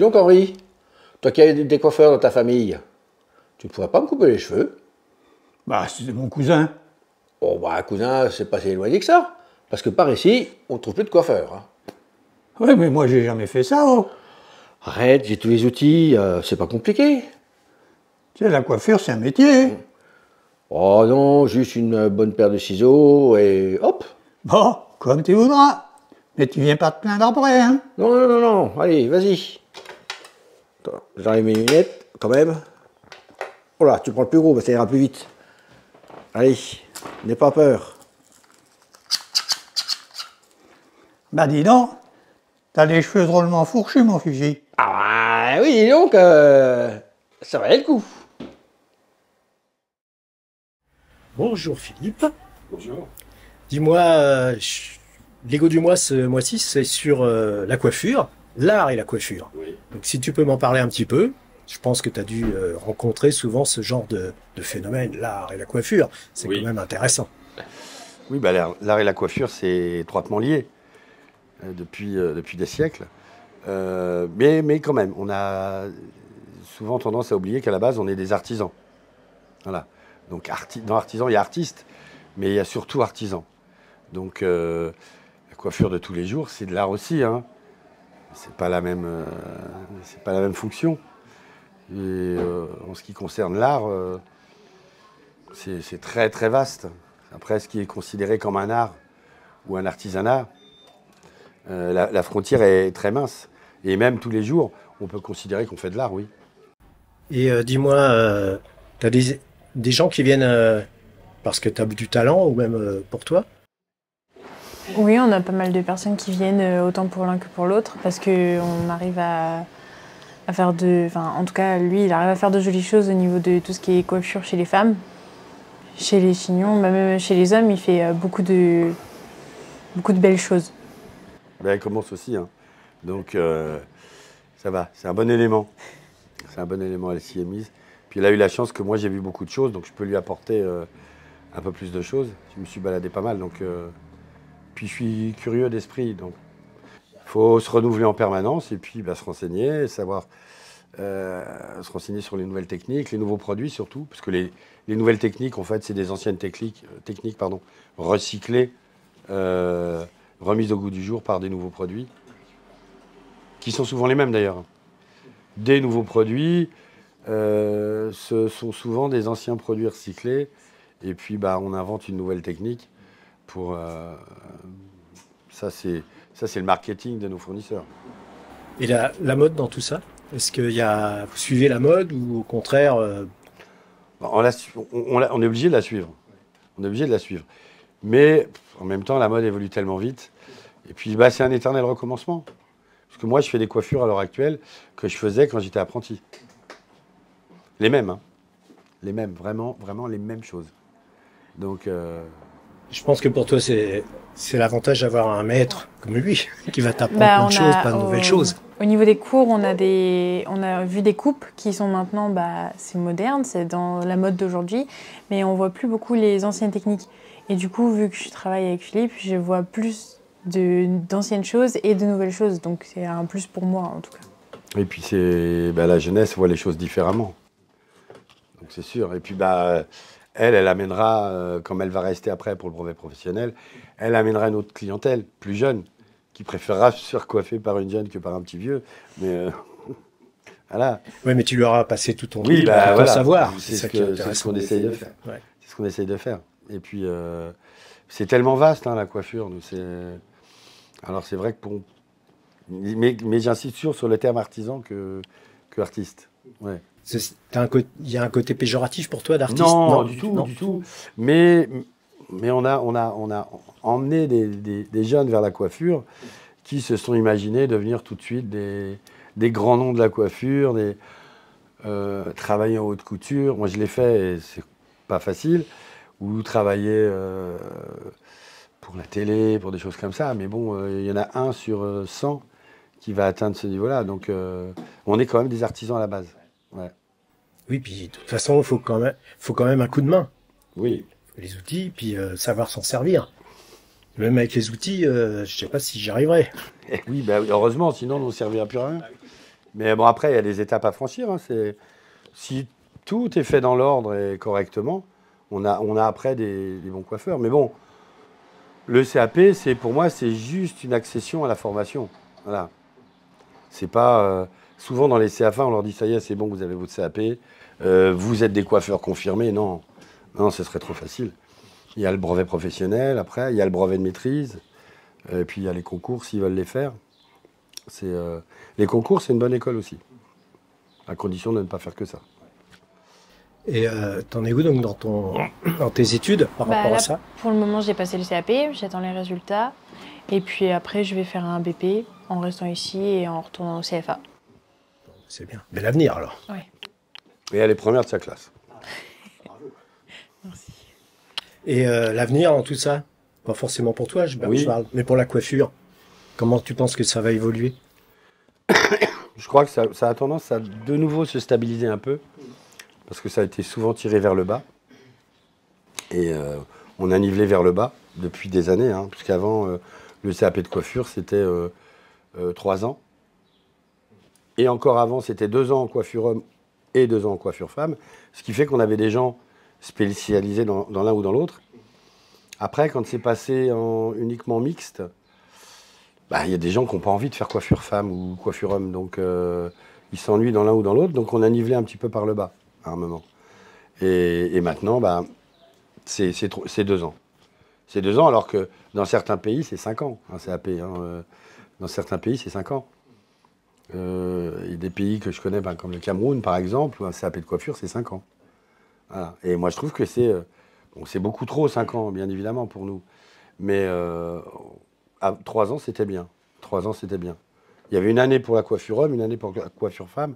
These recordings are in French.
donc Henri, toi qui as des coiffeurs dans ta famille, tu ne pourrais pas me couper les cheveux? Bah, c'est mon cousin. Oh bah un cousin, c'est pas si éloigné que ça. Parce que par ici, on ne trouve plus de coiffeur. Hein. Ouais, mais moi, j'ai jamais fait ça, oh. Arrête, j'ai tous les outils, c'est pas compliqué. Tu sais, la coiffure, c'est un métier. Oh non, juste une bonne paire de ciseaux et hop. Bon, comme tu voudras. Mais tu viens pas te plaindre après, hein. Non, non, non, non, allez, vas-y. Attends, j'enlève mes lunettes, quand même. Oh là, tu prends le plus gros, ça ira plus vite. Allez, n'aie pas peur. Bah dis donc, t'as les cheveux drôlement fourchus, mon fusil. Ah oui, dis donc, ça valait le coup. Bonjour Philippe. Bonjour. Dis-moi, l'Ego du mois ce mois-ci, c'est sur la coiffure, l'art et la coiffure. Oui. Donc si tu peux m'en parler un petit peu, je pense que tu as dû rencontrer souvent ce genre de phénomène, l'art et la coiffure. C'est Oui. quand même intéressant. Oui, bah, l'art et la coiffure, c'est étroitement lié depuis des siècles. Mais quand même, on a souvent tendance à oublier qu'à la base, on est des artisans. Voilà. Donc dans artisan, il y a artiste, mais il y a surtout artisan. Donc la coiffure de tous les jours, c'est de l'art aussi. Hein. C'est pas la même fonction. Et en ce qui concerne l'art, c'est très très vaste. Après, ce qui est considéré comme un art ou un artisanat, la frontière est très mince. Et même tous les jours, on peut considérer qu'on fait de l'art, oui. Et dis-moi, tu as des gens qui viennent parce que tu as du talent ou même pour toi? Oui, on a pas mal de personnes qui viennent autant pour l'un que pour l'autre parce qu'on arrive à faire en tout cas, lui, il arrive à faire de jolies choses au niveau de tout ce qui est coiffure chez les femmes. Chez les chignons, même chez les hommes, il fait beaucoup de belles choses. Ben, elle commence aussi. Hein. Donc ça va, c'est un bon élément. C'est un bon élément, elle s'y est mise. Puis elle a eu la chance que moi j'ai vu beaucoup de choses, donc je peux lui apporter un peu plus de choses. Je me suis baladé pas mal, donc puis je suis curieux d'esprit, donc il faut se renouveler en permanence et puis se renseigner, savoir se renseigner sur les nouvelles techniques, les nouveaux produits surtout, parce que les nouvelles techniques, en fait, c'est des anciennes techniques recyclées, remises au goût du jour par des nouveaux produits, qui sont souvent les mêmes d'ailleurs. Des nouveaux produits, ce sont souvent des anciens produits recyclés, et puis on invente une nouvelle technique pour... ça, c'est le marketing de nos fournisseurs. Et la mode dans tout ça? Est-ce que vous suivez la mode ou au contraire on est obligé de la suivre. On est obligé de la suivre. Mais en même temps, la mode évolue tellement vite. Et puis, c'est un éternel recommencement. Parce que moi, je fais des coiffures à l'heure actuelle que je faisais quand j'étais apprenti. Les mêmes, hein. Les mêmes, vraiment, vraiment les mêmes choses. Donc... Je pense que pour toi, c'est l'avantage d'avoir un maître comme lui qui va t'apprendre plein de choses, plein de nouvelles choses. Au niveau des cours, on a vu des coupes qui sont maintenant, c'est moderne, c'est dans la mode d'aujourd'hui, mais on voit plus beaucoup les anciennes techniques. Et du coup, vu que je travaille avec Philippe, je vois plus d'anciennes choses et de nouvelles choses. Donc c'est un plus pour moi, en tout cas. Et puis la jeunesse voit les choses différemment. Donc c'est sûr. Et puis elle amènera, comme elle va rester après pour le brevet professionnel, elle amènera une autre clientèle, plus jeune, qui préférera se faire coiffer par une jeune que par un petit vieux. Mais voilà. Oui, mais tu lui auras passé tout ton ton savoir. C'est ce qu'on essaye de faire. Ouais. C'est ce qu'on essaye de faire. Et puis, c'est tellement vaste, hein, la coiffure. Alors, c'est vrai que mais j'insiste sur le terme artisan que artiste. Ouais. Il y a un côté péjoratif pour toi d'artiste? Non, du tout. Mais on a emmené des jeunes vers la coiffure qui se sont imaginés devenir tout de suite des grands noms de la coiffure, travailler en haute couture. Moi, je l'ai fait et c'est pas facile. Ou travailler pour la télé, pour des choses comme ça. Mais bon, il y en a 1 sur 100 qui va atteindre ce niveau-là. Donc, on est quand même des artisans à la base. Ouais. Oui, puis de toute façon, il faut quand même un coup de main. Oui. Les outils, puis savoir s'en servir. Même avec les outils, je ne sais pas si j'y arriverai. Oui, heureusement, sinon on ne servira plus à rien. Mais bon, après, il y a des étapes à franchir. Hein. Si tout est fait dans l'ordre et correctement, on a après des bons coiffeurs. Mais bon, le CAP, pour moi, c'est juste une accession à la formation. Voilà. C'est pas... souvent, dans les CAF1, on leur dit, ça y est, c'est bon, vous avez votre CAP. Vous êtes des coiffeurs confirmés. Non, non, ce serait trop facile. Il y a le brevet professionnel, après, il y a le brevet de maîtrise. Et puis, il y a les concours, s'ils veulent les faire. Les concours, c'est une bonne école aussi. À condition de ne pas faire que ça. Et t'en es où donc dans tes études par rapport là, à ça? Pour le moment, j'ai passé le CAP, j'attends les résultats. Et puis après, je vais faire un BP en restant ici et en retournant au CFA. C'est bien. Bel avenir alors. Ouais. Et elle est première de sa classe. Merci. Et l'avenir en tout ça? Pas forcément pour toi, je Oui. parle, mais pour la coiffure. Comment tu penses que ça va évoluer? Je crois que ça a tendance à de nouveau se stabiliser un peu. Parce que ça a été souvent tiré vers le bas. Et on a nivelé vers le bas depuis des années. Hein, puisqu'avant, le CAP de coiffure, c'était 3 ans. Et encore avant, c'était 2 ans en coiffure homme et 2 ans en coiffure femme. Ce qui fait qu'on avait des gens spécialisés dans l'un ou dans l'autre. Après, quand c'est passé en uniquement mixte, bah, y a des gens qui n'ont pas envie de faire coiffure femme ou coiffure homme. Donc, ils s'ennuient dans l'un ou dans l'autre. Donc, on a nivelé un petit peu par le bas à un moment. Et maintenant, bah, c'est 2 ans. C'est 2 ans, alors que dans certains pays, c'est 5 ans, un CAP. Hein. Dans certains pays, c'est 5 ans. Il y a des pays que je connais, ben, comme le Cameroun, par exemple, où un CAP de coiffure, c'est 5 ans. Voilà. Et moi, je trouve que c'est beaucoup trop, 5 ans, bien évidemment, pour nous. Mais à 3 ans, c'était bien. 3 ans, c'était bien. Il y avait une année pour la coiffure homme, une année pour la coiffure femme,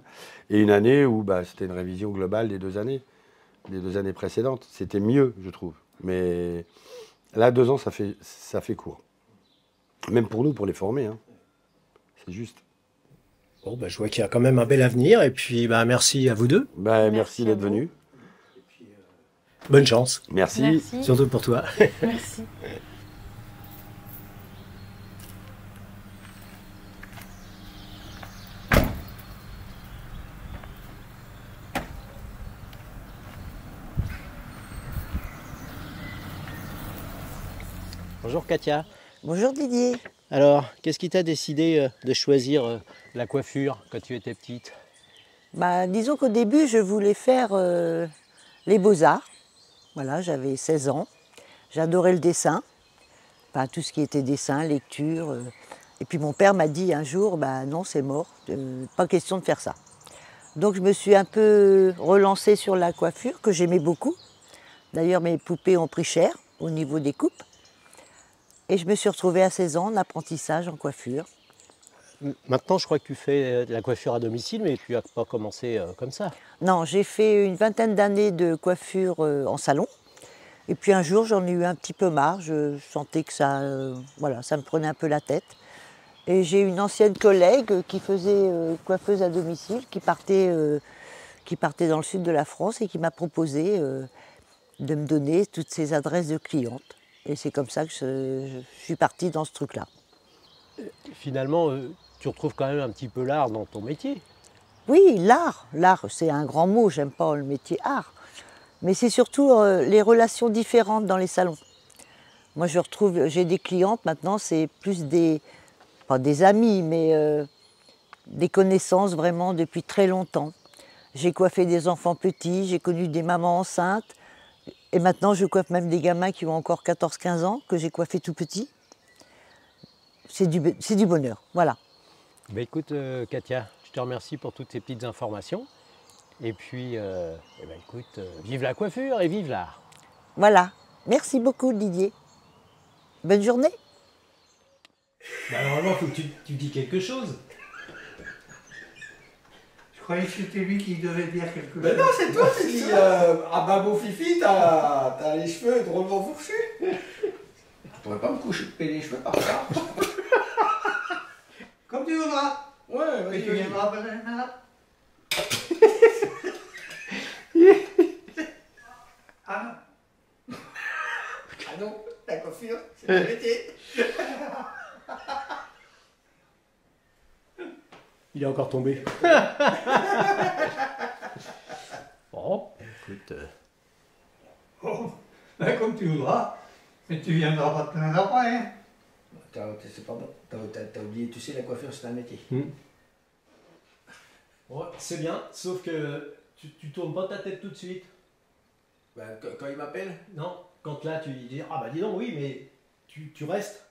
et une année où bah, c'était une révision globale des 2 années précédentes. C'était mieux, je trouve. Mais là, 2 ans, ça fait court. Même pour nous, pour les former. Hein. C'est juste. Bon, bah, je vois qu'il y a quand même un bel avenir. Et puis, bah, merci à vous deux. Bah, merci Merci à d'être vous. venus. Bonne chance. Merci. Merci. Surtout pour toi. Merci. Bonjour Katia. Bonjour Didier. Alors, qu'est-ce qui t'a décidé de choisir la coiffure quand tu étais petite? Disons qu'au début, je voulais faire les beaux-arts. Voilà, j'avais 16 ans. J'adorais le dessin. Enfin, tout ce qui était dessin, lecture. Et puis mon père m'a dit un jour, non, c'est mort, pas question de faire ça. Donc je me suis un peu relancée sur la coiffure, que j'aimais beaucoup. D'ailleurs, mes poupées ont pris cher au niveau des coupes. Et je me suis retrouvée à 16 ans en apprentissage en coiffure. Maintenant, je crois que tu fais de la coiffure à domicile, mais tu n'as pas commencé comme ça. Non, j'ai fait une vingtaine d'années de coiffure en salon. Et puis un jour, j'en ai eu un petit peu marre. Je sentais que ça me prenait un peu la tête. Et j'ai une ancienne collègue qui faisait coiffeuse à domicile, qui partait dans le sud de la France et qui m'a proposé de me donner toutes ses adresses de clientes. Et c'est comme ça que je suis partie dans ce truc-là. Finalement, tu retrouves quand même un petit peu l'art dans ton métier. Oui, l'art. L'art, c'est un grand mot, j'aime pas le métier art. Mais c'est surtout les relations différentes dans les salons. Moi, j'ai des clientes maintenant, c'est plus pas des amis, mais des connaissances vraiment depuis très longtemps. J'ai coiffé des enfants petits, j'ai connu des mamans enceintes. Et maintenant, je coiffe même des gamins qui ont encore 14-15 ans, que j'ai coiffé tout petit. C'est du bonheur, voilà. Ben écoute, Katia, je te remercie pour toutes ces petites informations. Et puis, écoute, vive la coiffure et vive l'art. Voilà. Merci beaucoup, Didier. Bonne journée. Normalement, il faut que tu dis quelque chose. Je croyais que c'était lui qui devait dire quelque chose. Ben non, c'est toi qui dis ah bah beau Fifi, t'as les cheveux drôlement fourchus. Je pourrais pas me coucher les cheveux par ça. Comme tu voudras. Ouais, Mais vas-y, tu vas-y. viendras pas là. Ah Ah non, la coiffure, c'est mon métier. Il est encore tombé. Bon, écoute. Oh, ben, comme tu voudras. Mais tu viendras pas te plaindre après. Hein. C'est pas bon. T'as oublié, tu sais, la coiffure, c'est un métier. Ouais, c'est bien, sauf que tu tournes pas ta tête tout de suite. Ben, quand il m'appelle. Non, quand là tu dis ah bah dis donc oui, mais tu restes.